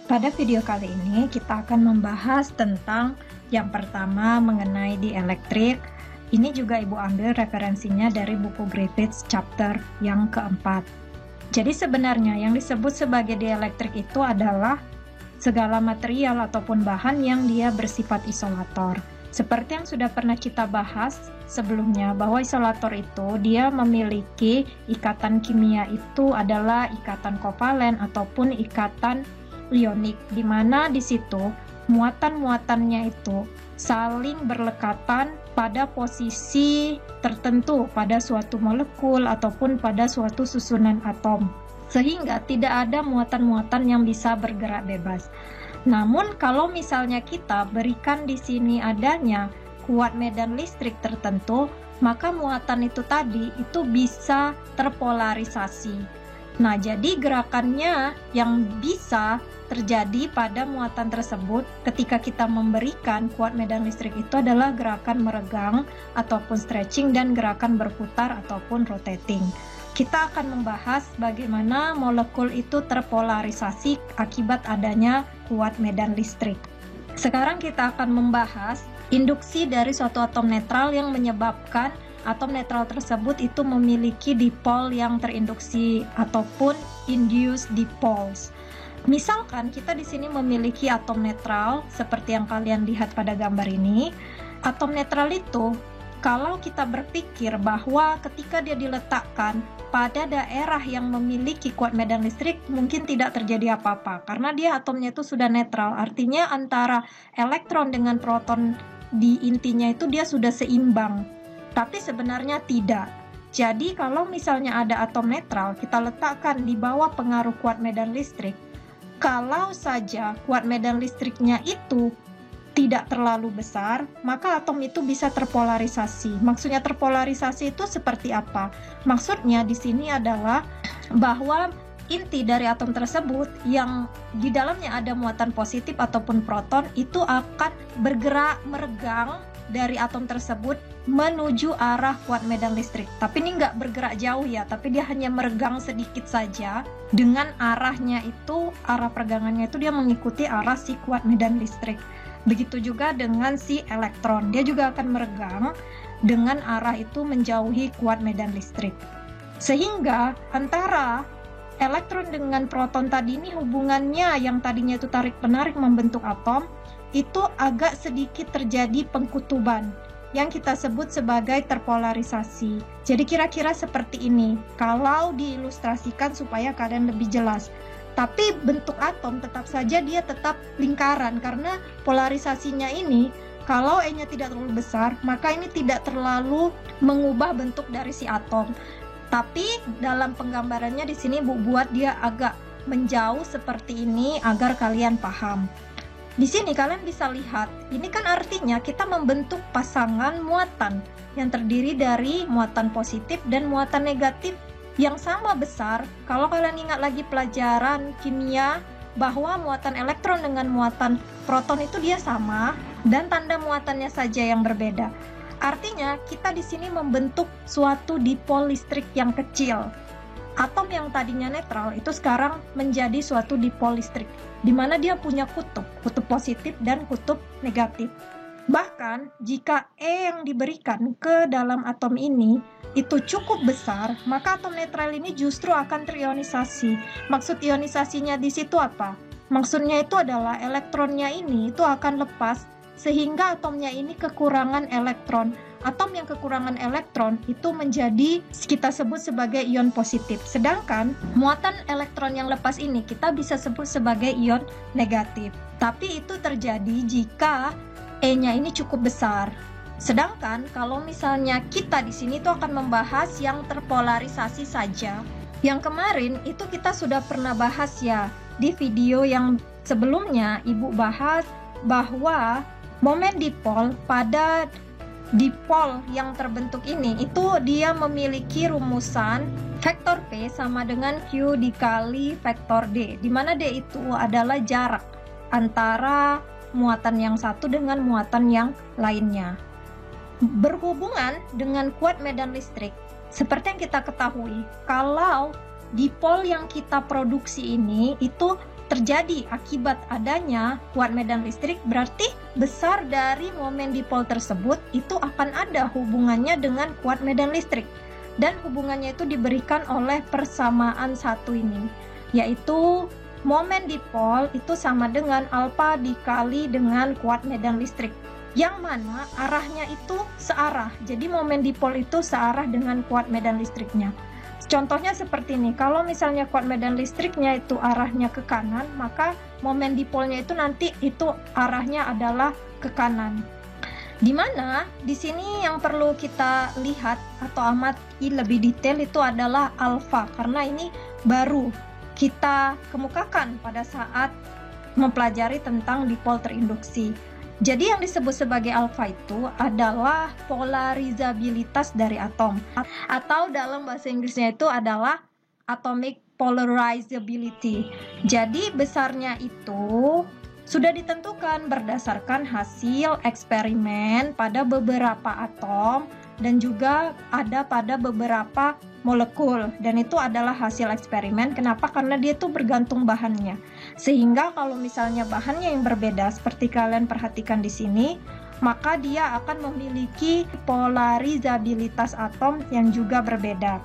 Pada video kali ini kita akan membahas tentang yang pertama mengenai dieelektrik. Ini juga Ibu ambil referensinya dari buku Griffiths chapter yang keempat. Jadi sebenarnya yang disebut sebagai dieelektrik itu adalah segala material ataupun bahan yang dia bersifat isolator. Seperti yang sudah pernah kita bahas sebelumnya, bahwa isolator itu dia memiliki ikatan kimia itu adalah ikatan kovalen ataupun ikatan ionik, di mana di situ muatan-muatannya itu saling berlekatan pada posisi tertentu pada suatu molekul ataupun pada suatu susunan atom, sehingga tidak ada muatan-muatan yang bisa bergerak bebas. Namun kalau misalnya kita berikan di sini adanya kuat medan listrik tertentu, maka muatan itu tadi itu bisa terpolarisasi. Nah, jadi gerakannya yang bisa terjadi pada muatan tersebut ketika kita memberikan kuat medan listrik itu adalah gerakan meregang ataupun stretching dan gerakan berputar ataupun rotating. Kita akan membahas bagaimana molekul itu terpolarisasi akibat adanya kuat medan listrik. Sekarang kita akan membahas induksi dari suatu atom netral yang menyebabkan atom netral tersebut itu memiliki dipol yang terinduksi ataupun induced dipoles. Misalkan kita di sini memiliki atom netral seperti yang kalian lihat pada gambar ini. Atom netral itu kalau kita berpikir bahwa ketika dia diletakkan pada daerah yang memiliki kuat medan listrik mungkin tidak terjadi apa-apa karena dia atomnya itu sudah netral. Artinya antara elektron dengan proton di intinya itu dia sudah seimbang. Tapi sebenarnya tidak. Jadi kalau misalnya ada atom netral kita letakkan di bawah pengaruh kuat medan listrik, kalau saja kuat medan listriknya itu tidak terlalu besar, maka atom itu bisa terpolarisasi. Maksudnya terpolarisasi itu seperti apa? Maksudnya di sini adalah bahwa inti dari atom tersebut yang di dalamnya ada muatan positif ataupun proton itu akan bergerak meregang dari atom tersebut menuju arah kuat medan listrik. Tapi ini nggak bergerak jauh ya, tapi dia hanya meregang sedikit saja. Dengan arahnya itu, arah peregangannya itu dia mengikuti arah si kuat medan listrik. Begitu juga dengan si elektron, dia juga akan meregang dengan arah itu menjauhi kuat medan listrik. Sehingga antara elektron dengan proton tadi ini hubungannya yang tadinya itu tarik-menarik membentuk atom, itu agak sedikit terjadi pengkutuban yang kita sebut sebagai terpolarisasi. Jadi kira-kira seperti ini kalau diilustrasikan supaya kalian lebih jelas. Tapi bentuk atom tetap saja dia tetap lingkaran karena polarisasinya ini kalau E-nya tidak terlalu besar maka ini tidak terlalu mengubah bentuk dari si atom. Tapi dalam penggambarannya di sini Bu buat dia agak menjauh seperti ini agar kalian paham. Di sini kalian bisa lihat, ini kan artinya kita membentuk pasangan muatan yang terdiri dari muatan positif dan muatan negatif yang sama besar. Kalau kalian ingat lagi pelajaran kimia bahwa muatan elektron dengan muatan proton itu dia sama dan tanda muatannya saja yang berbeda. Artinya kita di sini membentuk suatu dipol listrik yang kecil. Atom yang tadinya netral itu sekarang menjadi suatu dipol listrik, di mana dia punya kutub positif dan kutub negatif. Bahkan jika E yang diberikan ke dalam atom ini itu cukup besar, maka atom netral ini justru akan terionisasi. Maksud ionisasinya di situ apa? Maksudnya itu adalah elektronnya ini itu akan lepas sehingga atomnya ini kekurangan elektron. Atom yang kekurangan elektron itu menjadi kita sebut sebagai ion positif. Sedangkan muatan elektron yang lepas ini kita bisa sebut sebagai ion negatif. Tapi itu terjadi jika E-nya ini cukup besar. Sedangkan kalau misalnya kita di sini tuh akan membahas yang terpolarisasi saja. Yang kemarin itu kita sudah pernah bahas ya di video yang sebelumnya Ibu bahas bahwa momen dipol pada dipol yang terbentuk ini itu dia memiliki rumusan vektor P sama dengan Q dikali vektor D, di mana D itu adalah jarak antara muatan yang satu dengan muatan yang lainnya. Berhubungan dengan kuat medan listrik, seperti yang kita ketahui, kalau dipol yang kita produksi ini itu terjadi akibat adanya kuat medan listrik, berarti besar dari momen dipol tersebut itu akan ada hubungannya dengan kuat medan listrik. Dan hubungannya itu diberikan oleh persamaan satu ini, yaitu momen dipol itu sama dengan alfa dikali dengan kuat medan listrik, yang mana arahnya itu searah. Jadi momen dipol itu searah dengan kuat medan listriknya. Contohnya seperti ini, kalau misalnya kuat medan listriknya itu arahnya ke kanan, maka momen dipolnya itu nanti itu arahnya adalah ke kanan. Dimana di sini yang perlu kita lihat atau amati lebih detail itu adalah alfa, karena ini baru kita kemukakan pada saat mempelajari tentang dipol terinduksi. Jadi yang disebut sebagai alfa itu adalah polarizabilitas dari atom, atau dalam bahasa Inggrisnya itu adalah atomic polarizability. Jadi besarnya itu sudah ditentukan berdasarkan hasil eksperimen pada beberapa atom dan juga ada pada beberapa molekul, dan itu adalah hasil eksperimen. Kenapa? Karena dia itu bergantung bahannya, sehingga kalau misalnya bahannya yang berbeda seperti kalian perhatikan di sini, maka dia akan memiliki polarizabilitas atom yang juga berbeda.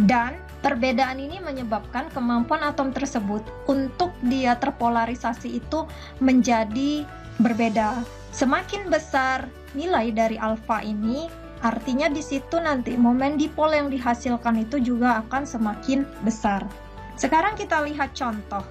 Dan perbedaan ini menyebabkan kemampuan atom tersebut untuk dia terpolarisasi itu menjadi berbeda. Semakin besar nilai dari alfa ini, artinya di situ nanti momen dipol yang dihasilkan itu juga akan semakin besar. Sekarang kita lihat contoh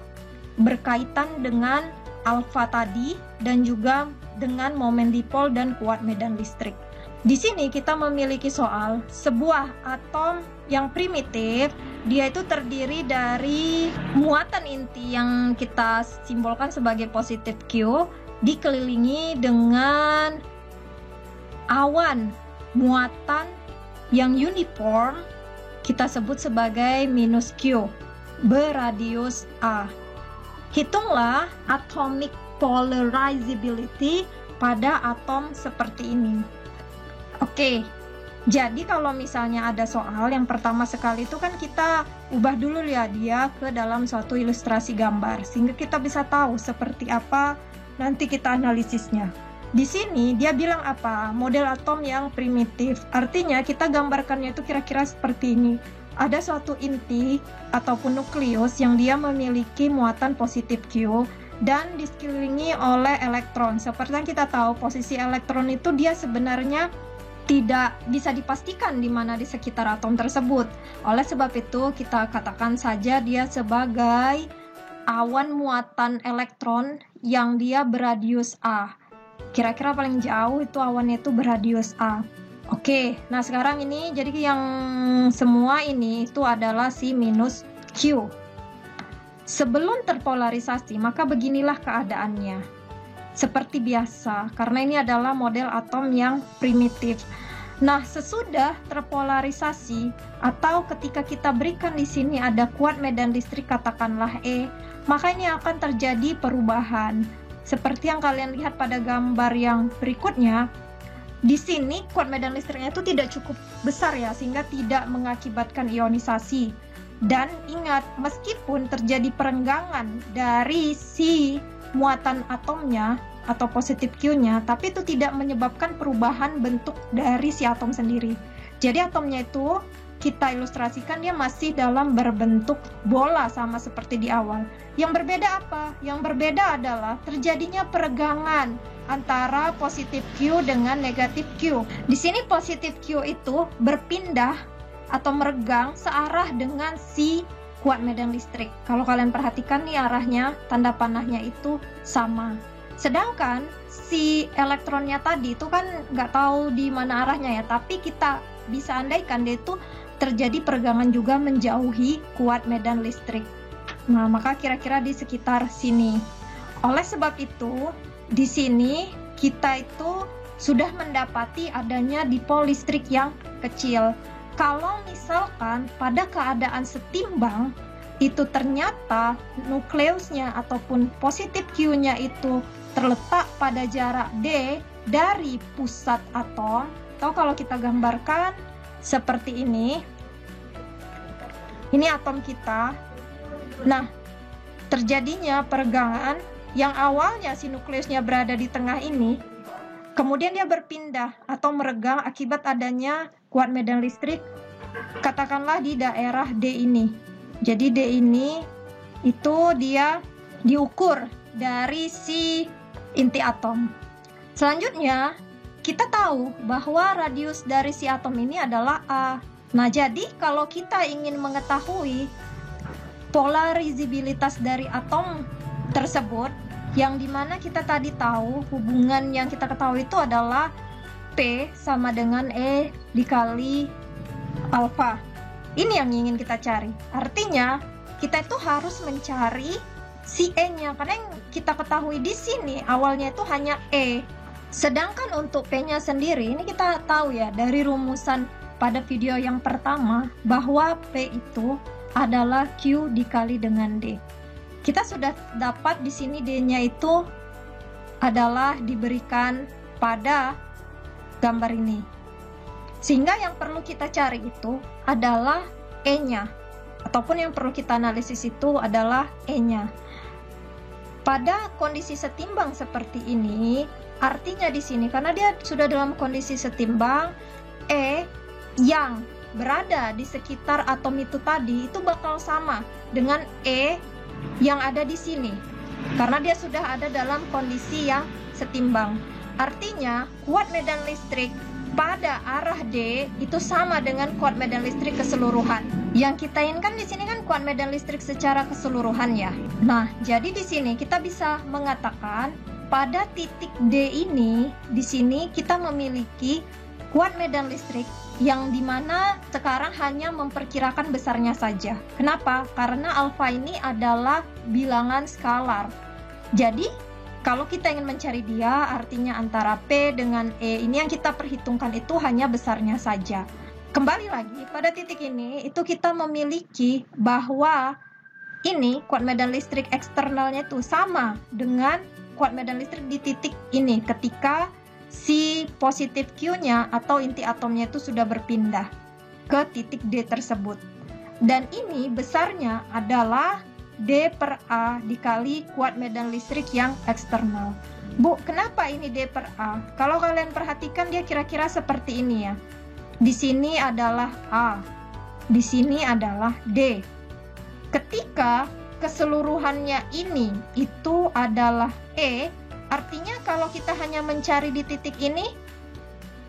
berkaitan dengan alfa tadi dan juga dengan momen dipol dan kuat medan listrik. Di sini kita memiliki soal sebuah atom yang primitif, dia itu terdiri dari muatan inti yang kita simbolkan sebagai positif Q, dikelilingi dengan awan muatan yang uniform, kita sebut sebagai minus Q, beradius A. Hitunglah atomic polarizability pada atom seperti ini. Oke, jadi kalau misalnya ada soal yang pertama sekali itu kan kita ubah dulu ya dia ke dalam suatu ilustrasi gambar, sehingga kita bisa tahu seperti apa nanti kita analisisnya. Di sini dia bilang apa? Model atom yang primitif. Artinya kita gambarkannya itu kira-kira seperti ini. Ada suatu inti ataupun nukleus yang dia memiliki muatan positif Q dan dikelilingi oleh elektron. Seperti yang kita tahu, posisi elektron itu dia sebenarnya tidak bisa dipastikan di mana di sekitar atom tersebut. Oleh sebab itu, kita katakan saja dia sebagai awan muatan elektron yang dia beradius A. Kira-kira paling jauh itu awannya itu beradius A. Oke, nah sekarang ini jadi yang semua ini itu adalah si minus Q. Sebelum terpolarisasi, maka beginilah keadaannya. Seperti biasa, karena ini adalah model atom yang primitif. Nah, sesudah terpolarisasi atau ketika kita berikan di sini ada kuat medan listrik katakanlah E, maka ini akan terjadi perubahan. Seperti yang kalian lihat pada gambar yang berikutnya, di sini kuat medan listriknya itu tidak cukup besar ya, sehingga tidak mengakibatkan ionisasi. Dan ingat, meskipun terjadi perenggangan dari si muatan atomnya atau positif Q-nya, tapi itu tidak menyebabkan perubahan bentuk dari si atom sendiri. Jadi atomnya itu kita ilustrasikan dia masih dalam berbentuk bola sama seperti di awal. Yang berbeda apa? Yang berbeda adalah terjadinya peregangan antara positif Q dengan negatif Q. Di sini positif Q itu berpindah atau meregang searah dengan si kuat medan listrik. Kalau kalian perhatikan nih arahnya, tanda panahnya itu sama. Sedangkan si elektronnya tadi itu kan nggak tahu di mana arahnya ya, tapi kita bisa andaikan dia itu terjadi peregangan juga menjauhi kuat medan listrik. Nah, maka kira-kira di sekitar sini. Oleh sebab itu, di sini kita itu sudah mendapati adanya dipol listrik yang kecil. Kalau misalkan pada keadaan setimbang, itu ternyata nukleusnya ataupun positif Q-nya itu terletak pada jarak D dari pusat atom, atau kalau kita gambarkan seperti ini atom kita. Nah, terjadinya peregangan yang awalnya si nukleusnya berada di tengah ini, kemudian dia berpindah atau meregang akibat adanya kuat medan listrik, katakanlah di daerah D ini. Jadi D ini itu dia diukur dari si inti atom. Selanjutnya, kita tahu bahwa radius dari si atom ini adalah A. Nah, jadi kalau kita ingin mengetahui polarizibilitas dari atom tersebut, yang dimana kita tadi tahu hubungan yang kita ketahui itu adalah P sama dengan E dikali alfa. Ini yang ingin kita cari. Artinya, kita itu harus mencari si E-nya, karena yang kita ketahui di sini awalnya itu hanya E. Sedangkan untuk P-nya sendiri, ini kita tahu ya dari rumusan pada video yang pertama bahwa P itu adalah Q dikali dengan D. Kita sudah dapat di sini D-nya itu adalah diberikan pada gambar ini. Sehingga yang perlu kita cari itu adalah E-nya. Ataupun yang perlu kita analisis itu adalah E-nya. Pada kondisi setimbang seperti ini, artinya di sini karena dia sudah dalam kondisi setimbang, E yang berada di sekitar atom itu tadi itu bakal sama dengan E yang ada di sini. Karena dia sudah ada dalam kondisi yang setimbang. Artinya, kuat medan listrik pada arah D itu sama dengan kuat medan listrik keseluruhan. Yang kita inginkan di sini kan kuat medan listrik secara keseluruhan ya. Nah, jadi di sini kita bisa mengatakan pada titik D ini, di sini kita memiliki kuat medan listrik yang dimana sekarang hanya memperkirakan besarnya saja. Kenapa? Karena alfa ini adalah bilangan skalar. Jadi, kalau kita ingin mencari dia, artinya antara P dengan E ini yang kita perhitungkan itu hanya besarnya saja. Kembali lagi, pada titik ini, itu kita memiliki bahwa ini kuat medan listrik eksternalnya itu sama dengan kuat medan listrik di titik ini ketika si positif Q-nya atau inti atomnya itu sudah berpindah ke titik D tersebut. Dan ini besarnya adalah D per A dikali kuat medan listrik yang eksternal. Bu, kenapa ini D per A? Kalau kalian perhatikan dia kira-kira seperti ini ya. Di sini adalah A, di sini adalah D. Ketika keseluruhannya ini itu adalah E, artinya kalau kita hanya mencari di titik ini,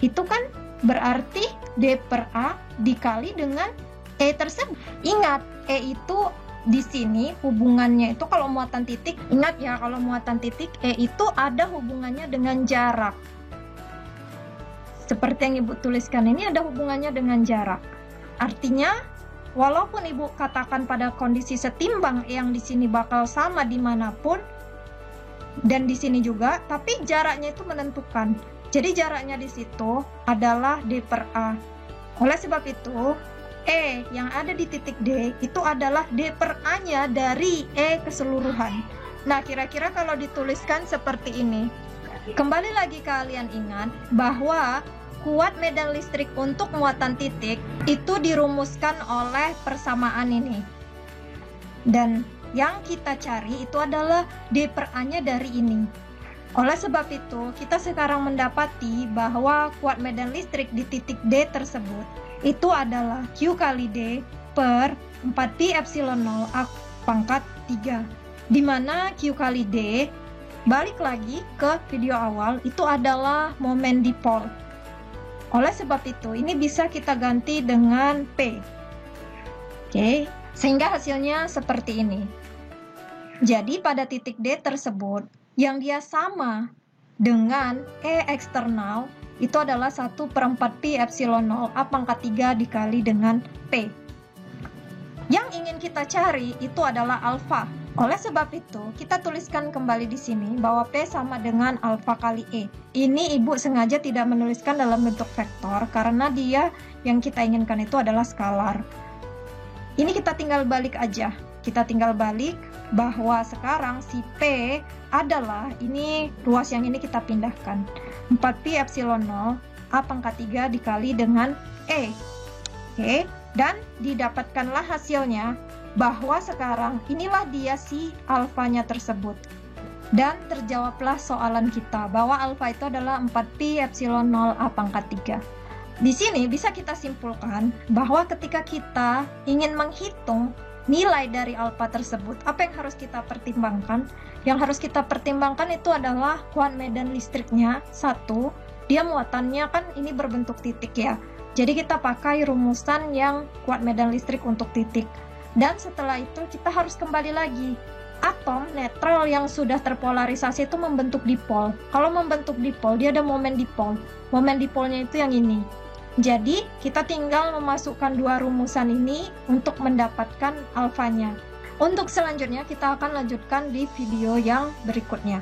itu kan berarti D per A dikali dengan E tersebut. Ingat, E itu di sini hubungannya itu kalau muatan titik, ingat ya kalau muatan titik E itu ada hubungannya dengan jarak. Seperti yang Ibu tuliskan ini ada hubungannya dengan jarak. Artinya, walaupun Ibu katakan pada kondisi setimbang yang di sini bakal sama dimanapun, dan di sini juga, tapi jaraknya itu menentukan. Jadi jaraknya di situ adalah D per A. Oleh sebab itu, E yang ada di titik D itu adalah D per A-nya dari E keseluruhan. Nah, kira-kira kalau dituliskan seperti ini. Kembali lagi kalian ingat bahwa kuat medan listrik untuk muatan titik itu dirumuskan oleh persamaan ini. Dan yang kita cari itu adalah D per A-nya dari ini. Oleh sebab itu, kita sekarang mendapati bahwa kuat medan listrik di titik D tersebut itu adalah Q kali D per 4pi epsilon 0 A pangkat 3. Di mana Q kali D, balik lagi ke video awal, itu adalah momen dipol. Oleh sebab itu, ini bisa kita ganti dengan P. Oke, sehingga hasilnya seperti ini. Jadi pada titik D tersebut, yang dia sama dengan E eksternal, itu adalah 1/4pi epsilon 0 A pangkat 3 dikali dengan P. Yang ingin kita cari itu adalah alfa. Oleh sebab itu, kita tuliskan kembali di sini bahwa P sama dengan alfa kali E. Ini Ibu sengaja tidak menuliskan dalam bentuk vektor karena dia yang kita inginkan itu adalah skalar. Ini kita tinggal balik aja. Kita tinggal balik bahwa sekarang si P adalah, ini ruas yang ini kita pindahkan. 4pi epsilon 0 A pangkat 3 dikali dengan E. Oke, dan didapatkanlah hasilnya bahwa sekarang inilah dia si alfanya tersebut. Dan terjawablah soalan kita bahwa alfa itu adalah 4pi epsilon 0 A pangkat 3. Di sini bisa kita simpulkan bahwa ketika kita ingin menghitung nilai dari alfa tersebut, apa yang harus kita pertimbangkan? Yang harus kita pertimbangkan itu adalah kuat medan listriknya. Satu, dia muatannya kan ini berbentuk titik ya. Jadi kita pakai rumusan yang kuat medan listrik untuk titik. Dan setelah itu kita harus kembali lagi. Atom netral yang sudah terpolarisasi itu membentuk dipol. Kalau membentuk dipol, dia ada momen dipol. Momen dipolnya itu yang ini. Jadi, kita tinggal memasukkan dua rumusan ini untuk mendapatkan alfanya. Untuk selanjutnya, kita akan lanjutkan di video yang berikutnya.